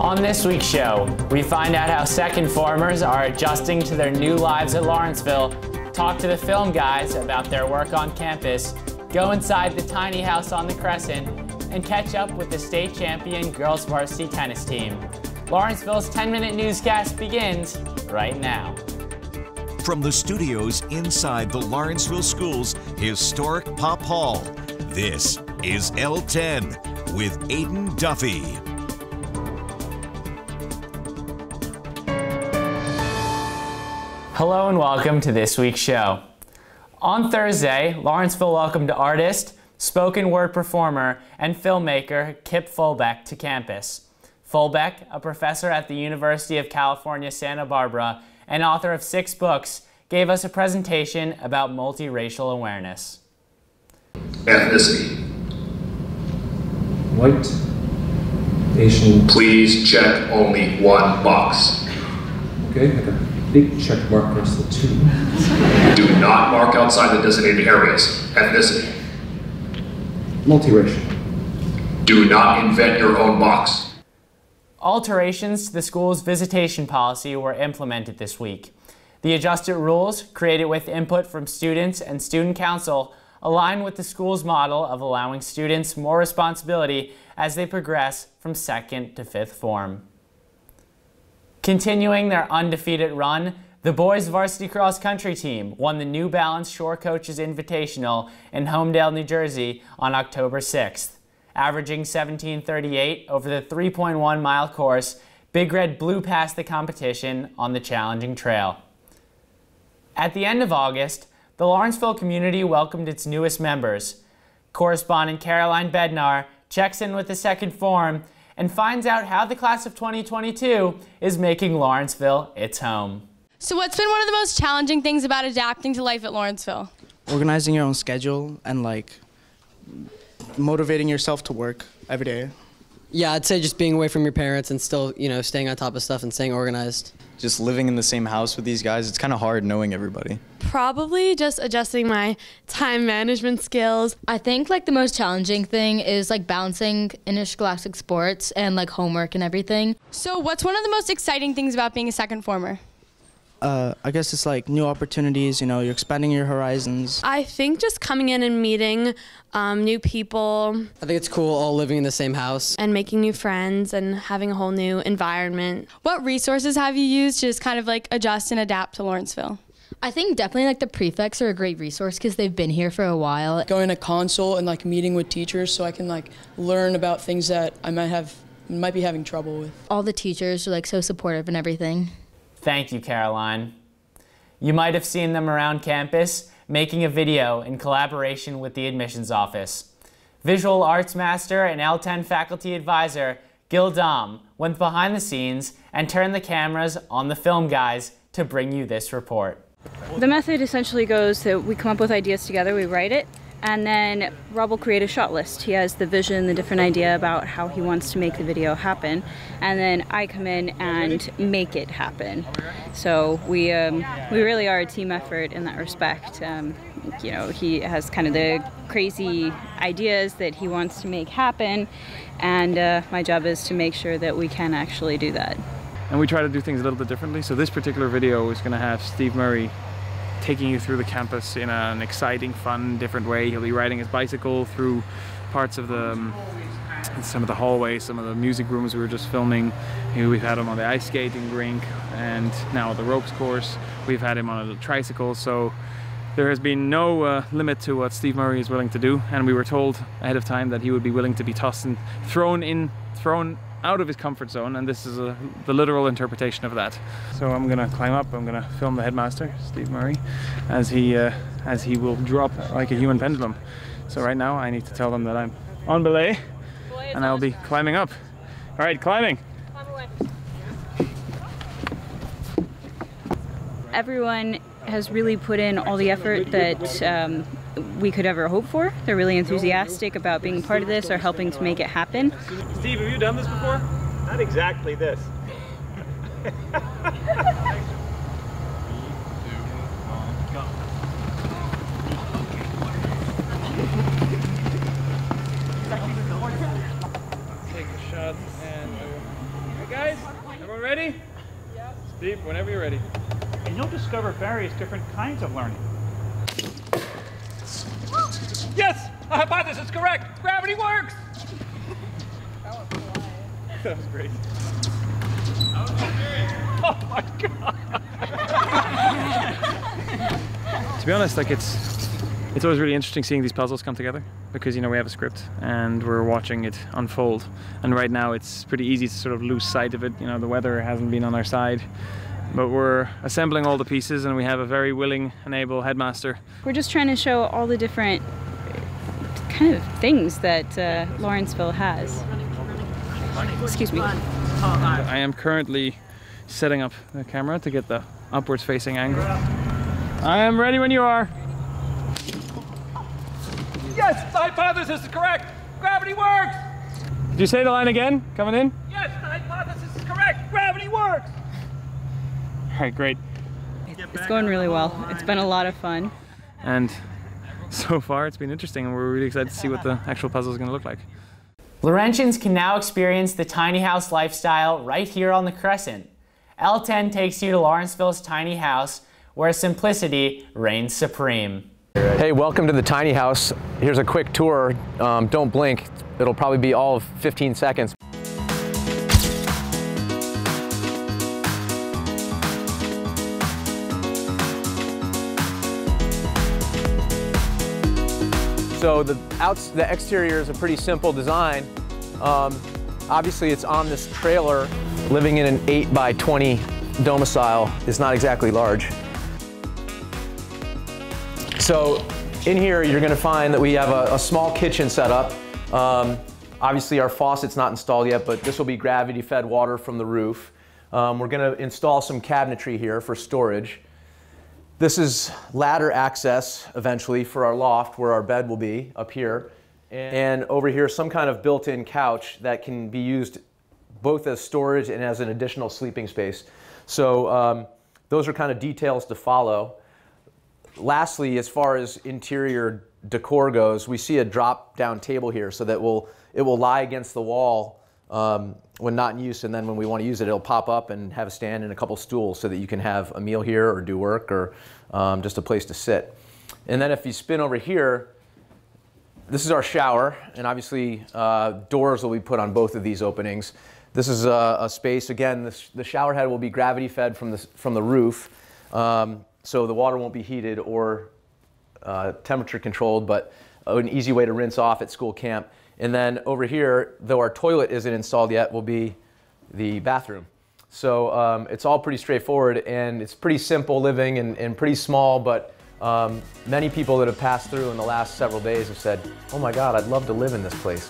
On this week's show, we find out how second formers are adjusting to their new lives at Lawrenceville, talk to the film guys about their work on campus, go inside the tiny house on the Crescent, and catch up with the state champion Girls Varsity Tennis team. Lawrenceville's 10-minute newscast begins right now. From the studios inside the Lawrenceville School's historic Pop Hall, this is L10 with Aidan Duffy. Hello and welcome to this week's show. On Thursday, Lawrenceville welcomed artist, spoken word performer, and filmmaker Kip Fulbeck to campus. Fulbeck, a professor at the University of California, Santa Barbara, and author of 6 books, gave us a presentation about multiracial awareness. Ethnicity. White. Asian. Please check only one box. Okay, I got a big check mark next to the 2. Do not mark outside the designated areas. Ethnicity. Multiracial. Do not invent your own box. Alterations to the school's visitation policy were implemented this week. The adjusted rules, created with input from students and student council, align with the school's model of allowing students more responsibility as they progress from 2nd to 5th form. Continuing their undefeated run, the boys varsity cross country team won the New Balance Shore Coaches Invitational in Homedale, New Jersey on October 6th. Averaging 17:38 over the 3.1-mile course, Big Red blew past the competition on the challenging trail. At the end of August, the Lawrenceville community welcomed its newest members. Correspondent Carolyn Bednar checks in with the second form and finds out how the class of 2022 is making Lawrenceville its home. So what's been one of the most challenging things about adapting to life at Lawrenceville? Organizing your own schedule and motivating yourself to work every day. Yeah, I'd say just being away from your parents and still, staying on top of stuff and staying organized. Just living in the same house with these guys, it's kind of hard knowing everybody. Probably just adjusting my time management skills. I think the most challenging thing is balancing interscholastic sports and homework and everything. So what's one of the most exciting things about being a second former? I guess it's new opportunities, you're expanding your horizons. I think just coming in and meeting new people. I think it's cool all living in the same house. And making new friends and having a whole new environment. What resources have you used to just adjust and adapt to Lawrenceville? I think definitely the prefects are a great resource because they've been here for a while. Going to consult and meeting with teachers so I can learn about things that I might be having trouble with. All the teachers are so supportive and everything. Thank you, Caroline. You might have seen them around campus making a video in collaboration with the admissions office. Visual arts master and L10 faculty advisor Gil Dom went behind the scenes and turned the cameras on the film guys to bring you this report. The method essentially goes that we come up with ideas together, we write it, and then Rob will create a shot list. He has the vision, the different idea about how he wants to make the video happen, and then I come in and make it happen. So we really are a team effort in that respect. He has kind of the crazy ideas that he wants to make happen, and my job is to make sure that we can actually do that. And we try to do things a little bit differently. So this particular video is going to have Steve Murray taking you through the campus in an exciting, fun, different way. He'll be riding his bicycle through parts of some of the hallways, some of the music rooms we were just filming. We've had him on the ice skating rink and now the ropes course. We've had him on a tricycle. So there has been no limit to what Steve Murray is willing to do. And we were told ahead of time that he would be willing to be tossed and thrown out of his comfort zone, and this is the literal interpretation of that. So I'm gonna climb up, I'm gonna film the headmaster, Steve Murray, as he will drop like a human pendulum. So right now I need to tell them that I'm on belay, and I'll be climbing up. All right, climbing. Climb away. Everyone has really put in all the effort that we could ever hope for. They're really enthusiastic about being part of this or helping to make it happen. Steve, have you done this before? Not exactly this. Take a shot and Steve, whenever you're ready. And you'll discover various different kinds of learning. Yes! The hypothesis is correct! Gravity works! That was great. Oh my god! To be honest, like it's always really interesting seeing these puzzles come together because, you know, we have a script and we're watching it unfold. And right now it's pretty easy to sort of lose sight of it. You know, the weather hasn't been on our side, but we're assembling all the pieces and we have a very willing and able headmaster. We're just trying to show all the different kind of things that Lawrenceville has. Excuse me. I am currently setting up the camera to get the upwards facing angle. I am ready when you are. Yes! The hypothesis is correct! Gravity works! Did you say the line again? Coming in? Yes! The hypothesis is correct! Gravity works! All right, great. It's going really well. It's been a lot of fun. And so far it's been interesting and we're really excited to see what the actual puzzle is going to look like. Laurentians can now experience the tiny house lifestyle right here on the Crescent. L10 takes you to Lawrenceville's tiny house, where simplicity reigns supreme. Hey, welcome to the tiny house. Here's a quick tour. Don't blink. It'll probably be all of 15 seconds. So the exterior is a pretty simple design. Obviously it's on this trailer. Living in an 8 by 20 domicile is not exactly large. So in here you're going to find that we have a small kitchen set up. Obviously our faucet's not installed yet, but this will be gravity fed water from the roof. We're going to install some cabinetry here for storage. This is ladder access eventually for our loft where our bed will be up here. And over here some kind of built-in couch that can be used both as storage and as an additional sleeping space. So those are kind of details to follow. Lastly, as far as interior decor goes, we see a drop-down table here so that it will lie against the wall when not in use, and then when we want to use it, it'll pop up and have a stand and a couple stools so that you can have a meal here or do work or just a place to sit. And then if you spin over here, this is our shower, and obviously doors will be put on both of these openings. This is a space, again, the shower head will be gravity fed from the roof, so the water won't be heated or temperature controlled, but an easy way to rinse off at school camp. And then over here, though our toilet isn't installed yet, will be the bathroom. So it's all pretty straightforward, and it's pretty simple living and pretty small, but many people that have passed through in the last several days have said, oh my God, I'd love to live in this place.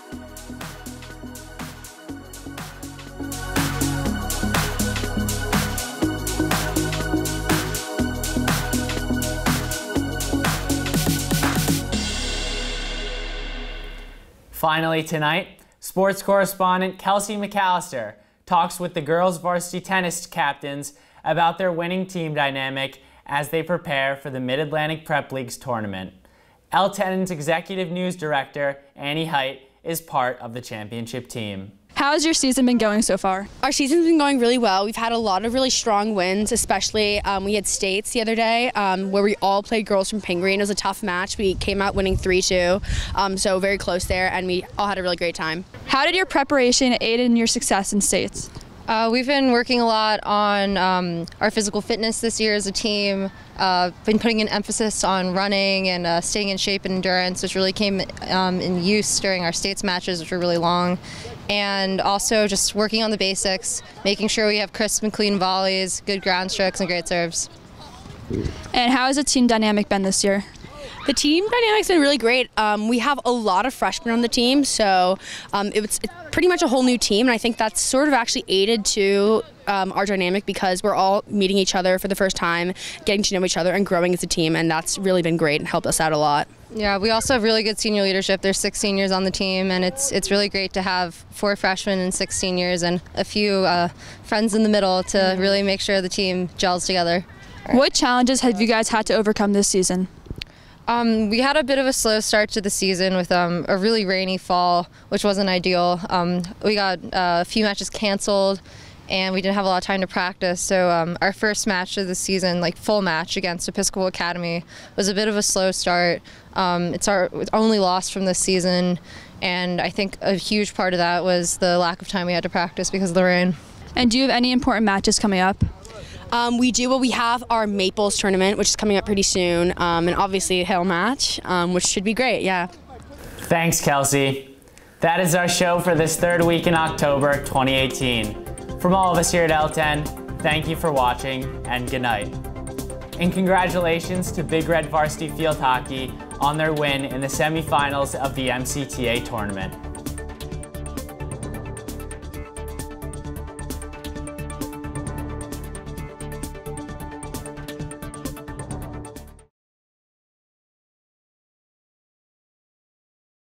Finally tonight, sports correspondent Kelsey McAlister talks with the Girls Varsity Tennis captains about their winning team dynamic as they prepare for the Mid-Atlantic Prep League's tournament. L10's executive news director, Hait, is part of the championship team. How has your season been going so far? Our season's been going really well. We've had a lot of really strong wins, especially we had states the other day where we all played girls from Pingree, and it was a tough match. We came out winning 3-2, so very close there, and we all had a really great time. How did your preparation aid in your success in states? We've been working a lot on our physical fitness this year as a team. Been putting an emphasis on running and staying in shape and endurance, which really came in use during our states matches, which were really long. And also just working on the basics, making sure we have crisp and clean volleys, good ground strokes, and great serves. And how has the team dynamic been this year? The team dynamic's been really great. We have a lot of freshmen on the team, so it's pretty much a whole new team, and I think that's sort of actually aided to our dynamic because we're all meeting each other for the first time, getting to know each other and growing as a team, and that's really been great and helped us out a lot. Yeah, we also have really good senior leadership. There's 6 seniors on the team, and it's really great to have 4 freshmen and 6 seniors and a few friends in the middle to really make sure the team gels together. What challenges have you guys had to overcome this season? We had a bit of a slow start to the season with a really rainy fall, which wasn't ideal. We got a few matches canceled, and we didn't have a lot of time to practice. So our first match of the season, like full match against Episcopal Academy, was a bit of a slow start. It's our only loss from this season, and I think a huge part of that was the lack of time we had to practice because of the rain. And do you have any important matches coming up? We do. Well, we have our Maples tournament, which is coming up pretty soon, and obviously a Hill match, which should be great, yeah. Thanks, Kelsey. That is our show for this third week in October 2018. From all of us here at L10, thank you for watching, and good night. And congratulations to Big Red Varsity Field Hockey on their win in the semifinals of the MCTA tournament.